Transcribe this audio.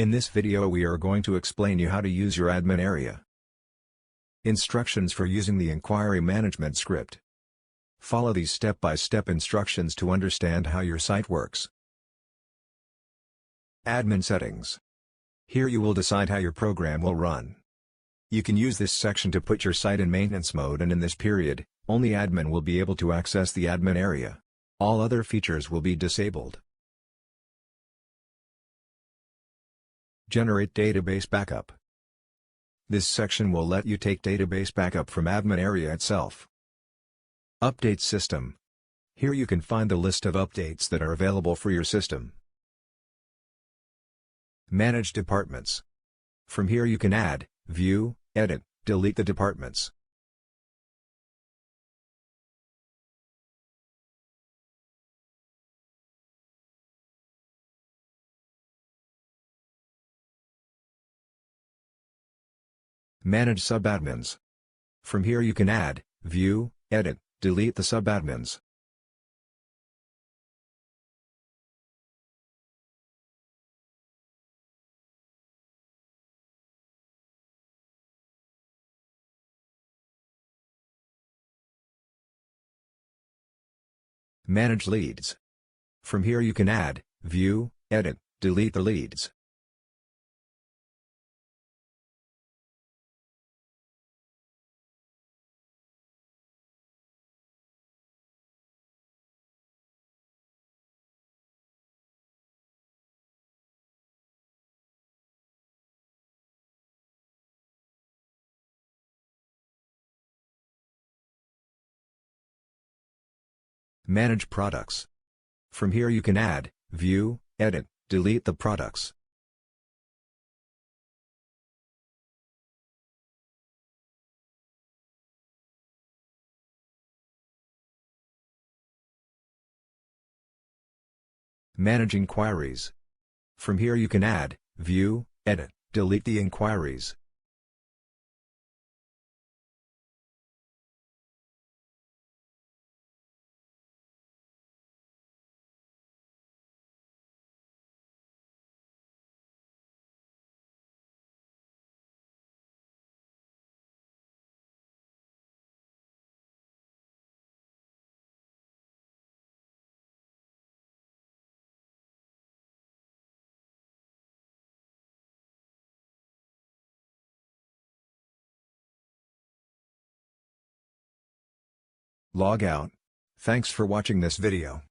In this video we are going to explain you how to use your admin area. Instructions for using the Enquiry management script. Follow these step-by-step instructions to understand how your site works. Admin settings. Here you will decide how your program will run. You can use this section to put your site in maintenance mode, and in this period, only admin will be able to access the admin area. All other features will be disabled. Generate database backup. This section will let you take database backup from admin area itself. Update system. Here you can find the list of updates that are available for your system. Manage departments. From here you can add, view, edit, delete the departments. Manage subadmins. From here you can add, view, edit, delete the subadmins. Manage leads. From here you can add, view, edit, delete the leads. Manage products. From here you can add, view, edit, delete the products. Manage inquiries. From here you can add, view, edit, delete the inquiries. Log out. Thanks for watching this video.